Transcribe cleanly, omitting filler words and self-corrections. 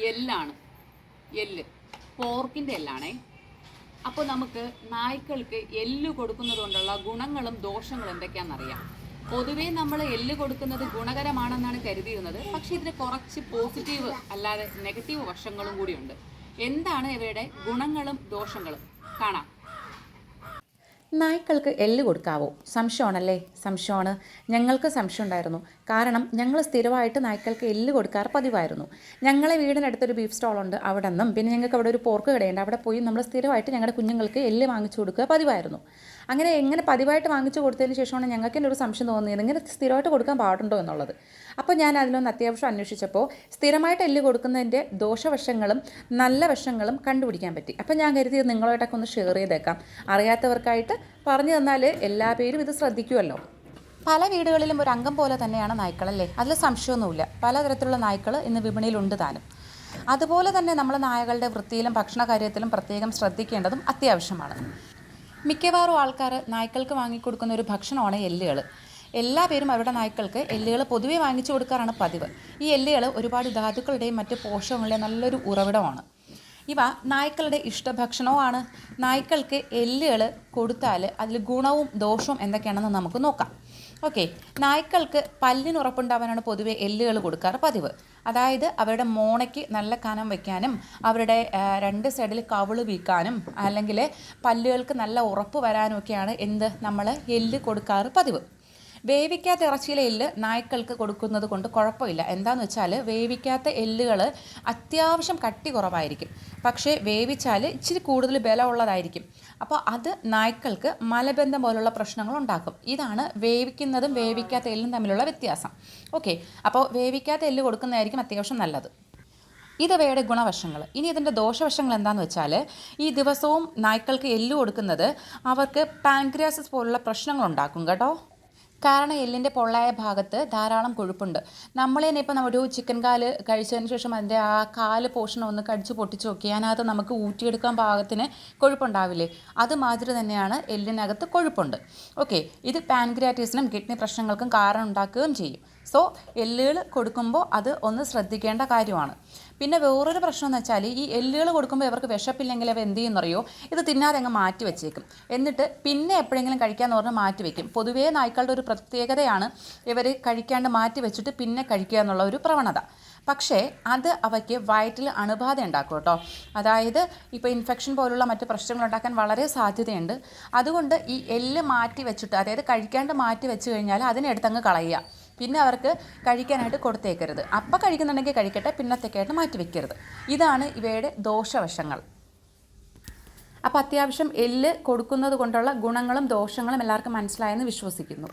എല്ലാണ്. എല്ല് പോർക്കിൻ്റെ എല്ലാണേ. അപ്പോൾ നമുക്ക് നായ്ക്കൾക്ക് എല്ല് കൊടുക്കുന്നത് കൊണ്ടുള്ള ഗുണങ്ങളും ദോഷങ്ങളും എന്തൊക്കെയാണെന്നറിയാം. പൊതുവേ നമ്മൾ എല്ല് കൊടുക്കുന്നത് ഗുണകരമാണെന്നാണ് കരുതിയിരുന്നത്. പക്ഷേ ഇതിന് കുറച്ച് പോസിറ്റീവ് അല്ലാതെ നെഗറ്റീവ് വശങ്ങളും കൂടിയുണ്ട്. എന്താണ് ഇവയുടെ ഗുണങ്ങളും ദോഷങ്ങളും കാണാം. നായ്ക്കൾക്ക് എല്ല് കൊടുക്കാവോ? സംശയമാണല്ലേ? സംശയമാണ്. ഞങ്ങൾക്ക് സംശയം ഉണ്ടായിരുന്നു. കാരണം ഞങ്ങൾ സ്ഥിരമായിട്ട് നായ്ക്കൾക്ക് എല്ല് കൊടുക്കാറ് പതിവായിരുന്നു. ഞങ്ങളെ വീടിനടുത്തൊരു ബീഫ് സ്റ്റോളുണ്ട്. അവിടെ നിന്നും പിന്നെ ഞങ്ങൾക്ക് അവിടെ ഒരു പോർക്ക് കടയുണ്ട്. അവിടെ പോയി നമ്മൾ സ്ഥിരമായിട്ട് ഞങ്ങളുടെ കുഞ്ഞുങ്ങൾക്ക് എല്ല് വാങ്ങിച്ചു കൊടുക്കുക പതിവായിരുന്നു. എങ്ങനെ പതിവായിട്ട് വാങ്ങിച്ചു കൊടുത്തതിന് ശേഷമാണ് ഞങ്ങൾക്ക് എൻ്റെ ഒരു സംശയം തോന്നിയത്, ഇങ്ങനെ സ്ഥിരമായിട്ട് കൊടുക്കാൻ പാടുണ്ടോ എന്നുള്ളത്. അപ്പോൾ ഞാൻ അതിലൊന്ന് അത്യാവശ്യം അന്വേഷിച്ചപ്പോൾ സ്ഥിരമായിട്ട് എല്ല് കൊടുക്കുന്നതിൻ്റെ ദോഷവശങ്ങളും നല്ല വശങ്ങളും കണ്ടുപിടിക്കാൻ പറ്റി. അപ്പോൾ ഞാൻ കരുതിയത് നിങ്ങളായിട്ടൊക്കെ ഒന്ന് ഷെയർ ചെയ്തേക്കാം. അറിയാത്തവർക്കായിട്ട് പറഞ്ഞു തന്നാൽ എല്ലാ പേരും ഇത് ശ്രദ്ധിക്കുമല്ലോ. പല വീടുകളിലും ഒരു അംഗം പോലെ തന്നെയാണ് നായ്ക്കളല്ലേ? അതിൽ സംശയമൊന്നുമില്ല. പലതരത്തിലുള്ള നായ്ക്കൾ ഇന്ന് വിപണിയിലുണ്ട് താനും. അതുപോലെ തന്നെ നമ്മൾ നായകളുടെ വൃത്തിയിലും ഭക്ഷണ കാര്യത്തിലും പ്രത്യേകം ശ്രദ്ധിക്കേണ്ടതും അത്യാവശ്യമാണ്. മിക്കവാറും ആൾക്കാർ നായ്ക്കൾക്ക് വാങ്ങിക്കൊടുക്കുന്ന ഒരു ഭക്ഷണമാണ് എല്ലുകൾ. എല്ലാ പേരും അവരുടെ നായ്ക്കൾക്ക് എല്ലുകൾ പൊതുവെ വാങ്ങിച്ചു കൊടുക്കാറാണ് പതിവ്. ഈ എല്ലുകൾ ഒരുപാട് ധാതുക്കളുടെയും മറ്റ് പോഷകങ്ങളുടെയും നല്ലൊരു ഉറവിടമാണ്. ഇവ നായ്ക്കളുടെ ഇഷ്ടഭക്ഷണവുമാണ്. നായ്ക്കൾക്ക് എല്ലുകൾ കൊടുത്താൽ അതിൽ ഗുണവും ദോഷവും എന്തൊക്കെയാണെന്ന് നമുക്ക് നോക്കാം. ഓക്കെ, നായ്ക്കൾക്ക് പല്ലിനുറപ്പുണ്ടാവാനാണ് പൊതുവെ എല്ലുകൾ കൊടുക്കാറ് പതിവ്. അതായത് അവരുടെ മോണയ്ക്ക് നല്ല കനം വയ്ക്കാനും അവരുടെ രണ്ട് സൈഡിൽ കവിള് വീക്കാനും അല്ലെങ്കിൽ പല്ലുകൾക്ക് നല്ല ഉറപ്പ് വരാനും ഒക്കെയാണ് നമ്മൾ എല്ല് കൊടുക്കാറ് പതിവ്. വേവിക്കാത്ത ഇറച്ചിയിലെ എല്ല് നായ്ക്കൾക്ക് കൊടുക്കുന്നത് കൊണ്ട് കുഴപ്പമില്ല. എന്താണെന്ന് വെച്ചാൽ വേവിക്കാത്ത എല്ലുകൾ അത്യാവശ്യം കട്ടി കുറവായിരിക്കും, പക്ഷേ വേവിച്ചാൽ ഇച്ചിരി കൂടുതൽ ബലമുള്ളതായിരിക്കും. അപ്പോൾ അത് നായ്ക്കൾക്ക് മലബന്ധം പോലുള്ള പ്രശ്നങ്ങൾ ഉണ്ടാക്കും. ഇതാണ് വേവിക്കുന്നതും വേവിക്കാത്ത എല്ലും തമ്മിലുള്ള വ്യത്യാസം. ഓക്കെ, അപ്പോൾ വേവിക്കാത്ത എല്ല് കൊടുക്കുന്നതായിരിക്കും അത്യാവശ്യം നല്ലത്. ഇവയുടെ ഗുണവശങ്ങൾ. ഇനി ഇതിൻ്റെ ദോഷവശങ്ങൾ എന്താണെന്ന് വെച്ചാൽ, ഈ ദിവസവും നായ്ക്കൾക്ക് എല്ല് കൊടുക്കുന്നത് അവർക്ക് പാൻക്രിയാസിസ് പോലുള്ള പ്രശ്നങ്ങളുണ്ടാക്കും കേട്ടോ. കാരണം എല്ലിൻ്റെ പൊള്ളയായ ഭാഗത്ത് ധാരാളം കൊഴുപ്പുണ്ട്. നമ്മൾ തന്നെ ഇപ്പം ഒരു ചിക്കൻ കാല് കഴിച്ചതിന് ശേഷം അതിൻ്റെ ആ കാല് പോർഷൻ ഒന്ന് കടിച്ച് പൊട്ടിച്ച് നോക്കി അതിനകത്ത് നമുക്ക് ഊറ്റിയെടുക്കാൻ പാകത്തിന് കൊഴുപ്പുണ്ടാവില്ലേ? അതുമാതിരി തന്നെയാണ് എല്ലിനകത്ത് കൊഴുപ്പുണ്ട്. ഓക്കെ, ഇത് പാൻക്രിയാറ്റിസിനും കിഡ്നി പ്രശ്നങ്ങൾക്കും കാരണം ഉണ്ടാക്കുകയും ചെയ്യും. സോ എല്ലുകൾ കൊടുക്കുമ്പോൾ അത് ഒന്ന് ശ്രദ്ധിക്കേണ്ട കാര്യമാണ്. പിന്നെ വേറൊരു പ്രശ്നം എന്ന് വെച്ചാൽ, ഈ എല്ലുകൾ കൊടുക്കുമ്പോൾ ഇവർക്ക് വിശപ്പില്ലെങ്കിൽ അവ എന്ത് ചെയ്യുന്നറിയോ? ഇത് തിന്നാതെ അങ്ങ് മാറ്റി വെച്ചേക്കും. എന്നിട്ട് പിന്നെ എപ്പോഴെങ്കിലും കഴിക്കാമെന്ന് പറഞ്ഞാൽ മാറ്റി വയ്ക്കും. പൊതുവേ നായ്ക്കളുടെ ഒരു പ്രത്യേകതയാണ് ഇവർ കഴിക്കാണ്ട് മാറ്റി വെച്ചിട്ട് പിന്നെ കഴിക്കുക എന്നുള്ള ഒരു പ്രവണത. പക്ഷേ അത് അവയ്ക്ക് വയറ്റിൽ അണുബാധ ഉണ്ടാക്കും കേട്ടോ. അതായത് ഇപ്പോൾ ഇൻഫെക്ഷൻ പോലുള്ള മറ്റ് പ്രശ്നങ്ങൾ ഉണ്ടാക്കാൻ വളരെ സാധ്യതയുണ്ട്. അതുകൊണ്ട് ഈ എല്ല് മാറ്റി വെച്ചിട്ട്, അതായത് കഴിക്കാണ്ട് മാറ്റി വെച്ച് കഴിഞ്ഞാൽ അതിനെടുത്തങ്ങ് കളയുക. പിന്നെ അവർക്ക് കഴിക്കാനായിട്ട് കൊടുത്തേക്കരുത്. അപ്പം കഴിക്കുന്നുണ്ടെങ്കിൽ കഴിക്കട്ടെ, പിന്നത്തേക്കായിട്ട് മാറ്റി വെക്കരുത്. ഇതാണ് ഇവയുടെ ദോഷവശങ്ങൾ. അപ്പോൾ അത്യാവശ്യം എല്ല് കൊടുക്കുന്നത് കൊണ്ടുള്ള ഗുണങ്ങളും ദോഷങ്ങളും എല്ലാവർക്കും മനസ്സിലായെന്ന് വിശ്വസിക്കുന്നു.